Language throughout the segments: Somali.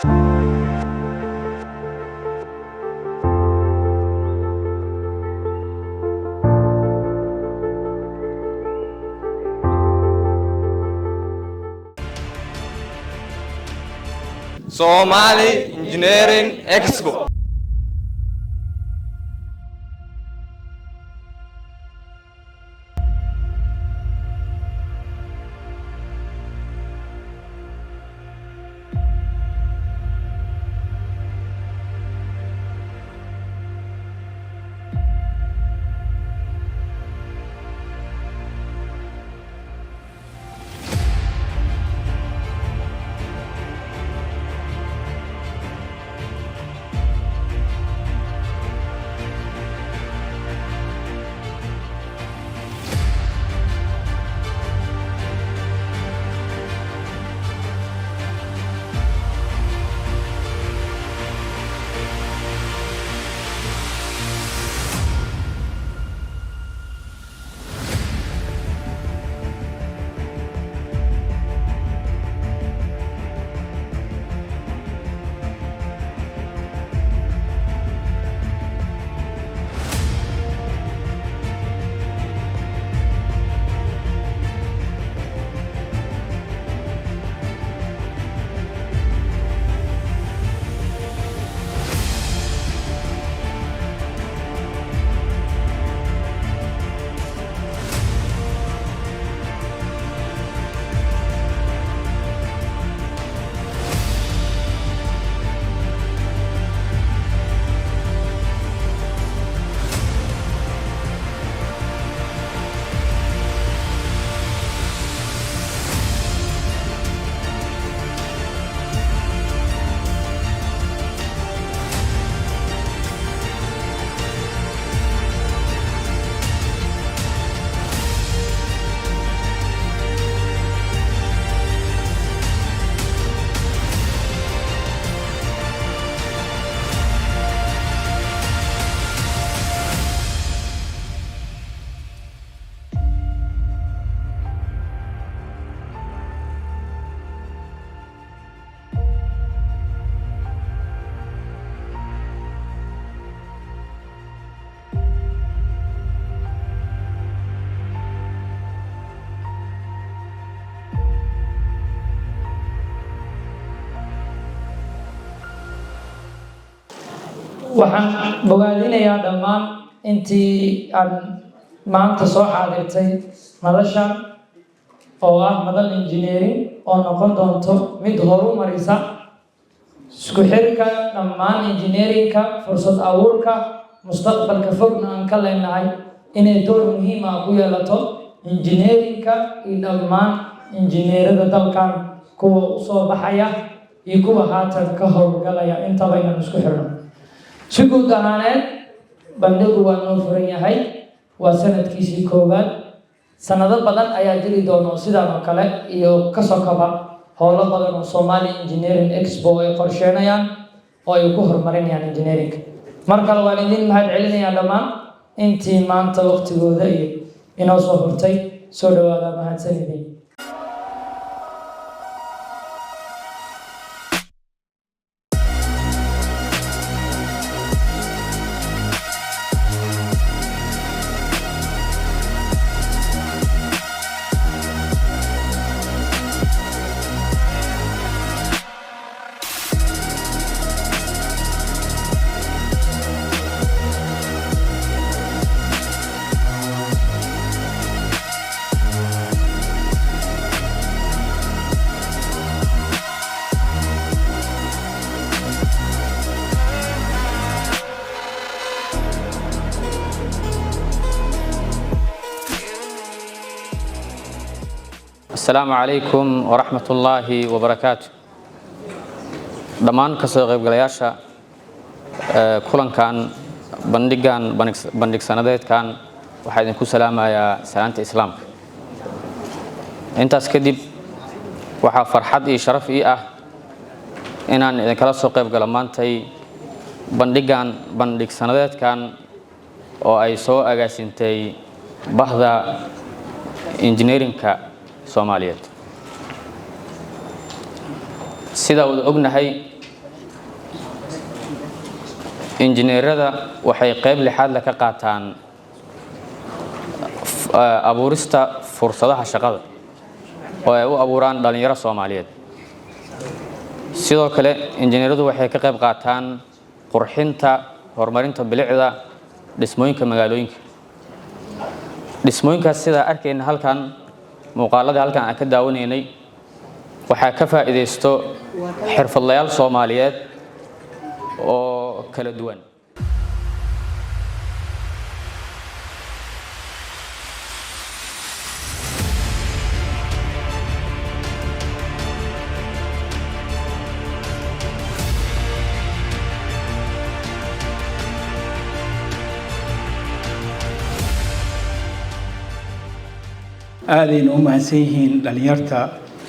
Somali Engineering Expo. waxaan bogaadinayaa dhammaan intii aan maanta soo xaadirtay madashan oo ah madal engineering oo noqon doonto mid horumarisa isku xirka dhammaan engineeringka fursad abuurka mustaqbalka fogna aan ka leenahay inay door muhiim ah ku yeelato engineeringka iyo dhammaan injineerada dalkan kuwa usoo baxaya iyo kuwa haatan ka howlgalaya intaba inaan isku xirno si guud ahaaneed bandhigu waa noo furan yahay waa sanadkiisii koowaad sanado badan ayaa jiri doono sidaan oo kale iyo ka sokaba howlo badan oo Somali Engineering Expo ay qorsheenayaan oo ay ku horumarinayaan engineering mar kale waan idin mahad celinayaa dhammaan intii maanta waqtigooda iyo inoo soo hortay soo dhawaada mahadsanidin السلام عليكم ورحمة الله وبركاته. دمان كسر غيب غلياشة كلن كان بندق سندات كان واحد يكون سلام يا سلامة الإسلام. أنت أسكدب وح فرحت شرف إن أنا كلا سوق غيب غلمان تي بندق سندات كان أو أي سو أجاسين تي بحذا engineering كا Soomaaliyeed sida uu ognahay injineerada waxay qayb lixaad la ka qaataan abuurista fursadaha shaqada oo ay u abuuraan dhalinyaro Soomaaliyeed. sidoo kale injineeradu waxay ka qayb qaataan qurxinta horumarinta bilicda dhismooyinka magaalooyinka. dhismooyinkaas sida arkayna halkan muuqaalada halkan aan ka daawanaynay waxaa ka faa'iideysto xirfadlayaal Soomaaliyeed oo kala duwan. aadayna u mahadsan yihiin dhalinyarta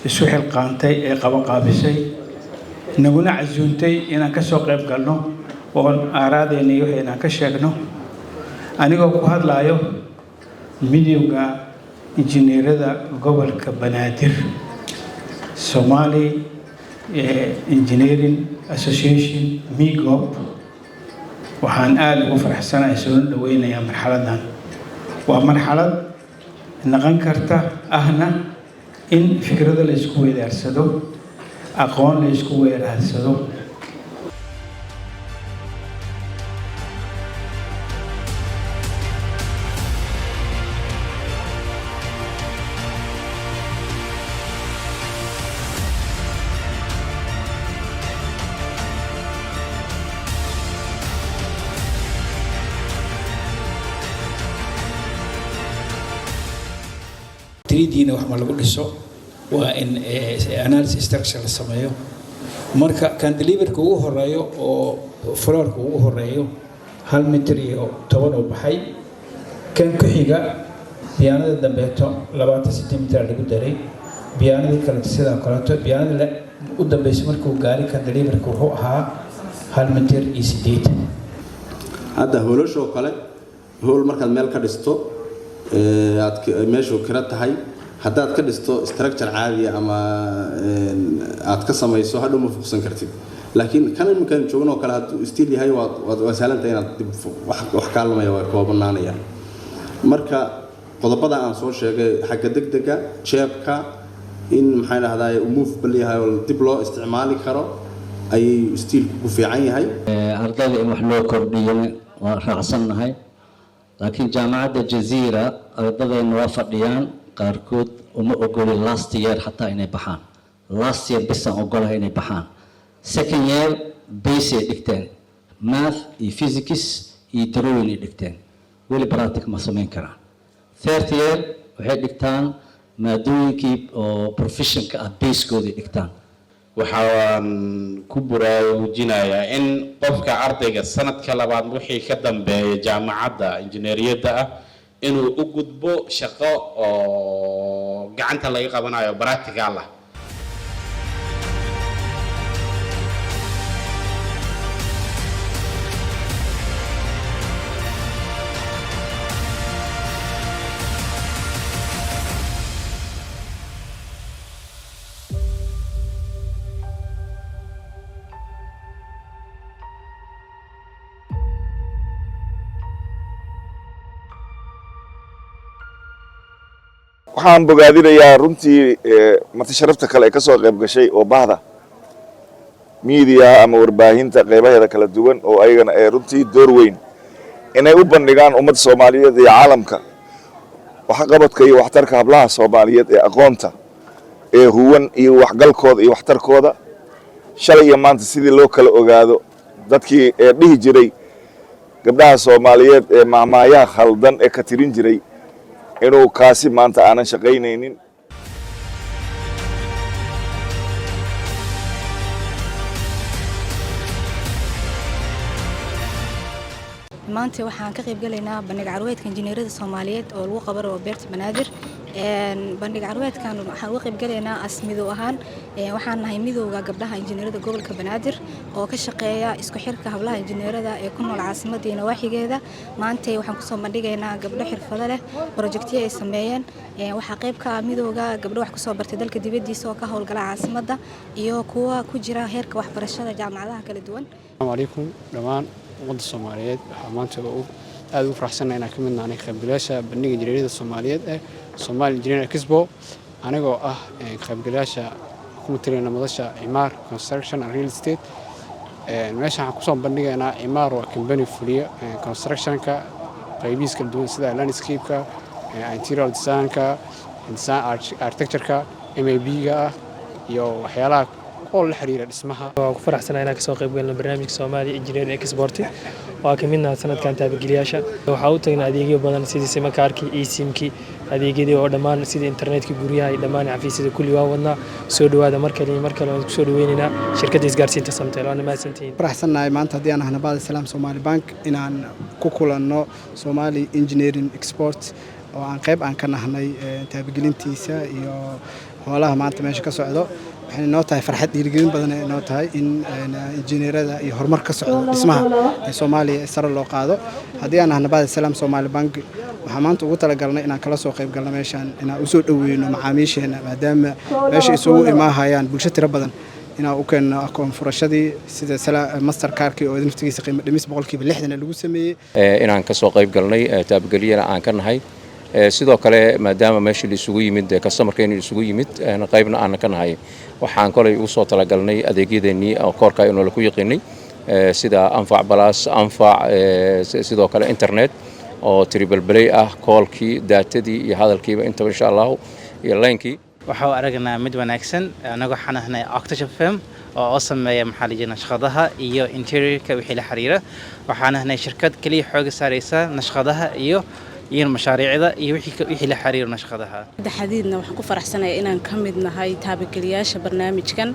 isu xilqaantay ee qabanqaabisay naguna casuuntay inaan ka soo qayb galno oon aaraadeenna iyo waxaynaan ka sheegno anigoo ku hadlaayo midowga injineerada gobolka Banaadir Somali Engineering Association MIGOP waxaan aad ugu faraxsanahay soo dhaweynayaa marxaladan waa marxalad naqan karta ahna in fikrada la isku weydaarsado aqoon la isku weydaarsado تريدين وحنا لو دسو وان analysis structure la sameeyo marka kan delivery ugu horeeyo oo floor ugu horeeyo 1 mitir iyo 10 oo baxay kan ku xiga biyaanada dambeeto 20 cm lagu daray biyaanada kale sida kaleeto biyaanada u dambeysay markuu gaari kan delivery wuxuu ahaa 1 mitir iyo 8 hadda hoolasho kale hool markaad meel ka dhisto aad meeshu kira tahay haddaad ka dhisto structure caadi ama aad ka samayso hadhow ma fuqsan kartid laakiin kan imkaan joogno kala still yahay waa saalanta inaad wax kaalmaya waa koobanaanaya marka qodobada aan soo sheegay xagga degdega jeebka in maxay dhahdaa move bal yahay oo dib loo isticmaali karo ay still ku fiican yahay ardayda in wax loo kordhiyo waa raacsanahay laakiin jaamacadda Jazeera ardaydeena waa fadhiyaan qaarkood uma ogolin last year hatta inay baxaan last year bis aan ogolahay inay baxaan second year basic dhigteen math iyo physics iyo drawing dhigteen wali practice ma sameyn karaan third year waxay dhigtaan maadooyinkii oo professionka ah base-kooda dhigtaan waxaan ku buraarujinayaa in qofka ardayga sanadka labaad wixii ka dambeeya jaamacadda injineeriyadda ah inuu u gudbo shaqo oo gacanta laga qabanayo practical ah waxaan bogaadinayaa runtii marti sharafta kale ka soo qayb gashay oo bahda media ama warbaahinta qaybaheeda kala duwan oo ayagana runtii door weyn inay u bandhigaan ummadda Soomaaliyeed iyo caalamka waxa qabadka iyo waxtarka hablaha Soomaaliyeed ee aqoonta ee huwan iyo waxgalkooda iyo waxtarkooda shalay iyo maanta sidii loo kala ogaado dadkii dhihi jiray gabdhaha Soomaaliyeed ee maamaayaha khaldan ee ka tirin jiray inuu kaasi maanta aanan shaqaynaynin maanta waxaan ka qayb galaynaa bandhig carweedka injineerada Soomaaliyeed oo lagu qabaro beerta Banaadir bandhig carweedkan waxaan uga qayb galaynaa asmido ahaan waxaan nahay midowga gabdhaha injineerada gobolka Banaadir oo ka shaqeeya isku xirka hablaha injineerada ee ku nool caasimadda iyo nawaaxigeeda maanta waxaan ku soo bandhigaynaa gabdho xirfado leh projectyo ay sameeyeen waxa qayb ka ah midowga gabdho wax ku soo bartay dalka dibadiisa oo ka howlgala caasimadda iyo kuwa ku jira heerka waxbarashada jaamacadaha kala duwan السلام عليكم دمان ummadda Soomaaliyeed waxaa maanta aad ugu faraxsanahay inaan ka mid nahay qaybgalayaasha bandhigga injineeriyada Soomaaliyeed ee Somali Engineering Expo anigoo ah qaybgalayaasha ku matalaya madasha Cimaar Construction and Real Estate meeshaan waxaan kusoo bandhigaynaa Cimaar waa company fuliya constructionka qaybihiisa kala duwan sida landscape-ka interior design-ka design architecture-ka MAB-ga iyo waxyaalaha oo la xiriira dhismaha. Waan ku faraxsanahay inaan ka soo qayb galno barnaamijka Somali Engineering Expo waa ka mid nahay sanadkan taabageliyasha waxa uu tagnaa adeegyo badan sida simakaarkii eSIM-kii adeegyadii oo dhammaan sida internetka guryaha iyo dhammaan xafiisyada kulli waa wadnaa soo dhawaada markale waan ku soo dhaweynaynaa shirkadda isgaarsiinta Samtel waana mahadsantihiin. faraxsanahay maanta haddii aan ahna Baada Salaam Somali Bank inaan ku kulanno Somali Engineering Expo oo aan qayb aan ka nahnay taabagelintiisa iyo howlaha maanta meesha ka socdo waxay noo tahay farxad dhiirigelin badan ay noo tahay in injineerada iyo horumar ka socdo dhismaha ee Soomaaliya sare loo qaado haddii aan ahna Baada Salaam Somali Bank waxaan maanta ugu talagalnay inaan kala soo qayb galno meeshaan inaan u soo dhaweeyno macaamiisheena maadaama meesha isugu imaahayaan bulsho tiro badan inaan u keenno akoon furashadii sida Mastercard-kii oo naftigiisa qiimo dhimis 60% lagu sameeyay inaan ka soo qayb galnay taabageliyana aan ka nahay sidoo kale maadaama meesha la isugu yimid customerkeena isugu yimid qaybna aan ka nahay waxaan kolay u soo talagalnay adeegyadeennii oo koorka inuu la ku yaqiinay sida anfac plus anfac sidoo kale internet oo triple play ah callkii daatadii iyo hadalkiiba intaba insha Allah iyo line-kii waxa aragnaa mid wanaagsan anagu xanahnay Octave FM oo sameeya maxalliga nashqadaha iyo interiorka wixii la xiriira waxaan ahnay shirkad kaliya xoog saaraysa nashqadaha iyo mashaariicda iyo wixii la xiriir nashqadaha. Xadiidna waxaan ku faraxsanahay inaan ka mid nahay taabageliyasha barnaamijkan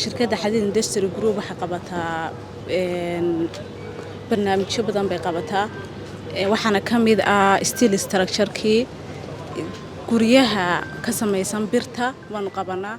shirkadda Xadiid Industry Group waxa qabataa barnaamijyo badan bay qabataa waxaana ka mid ah steel structure-kii guryaha ka samaysan birta waan qabanaa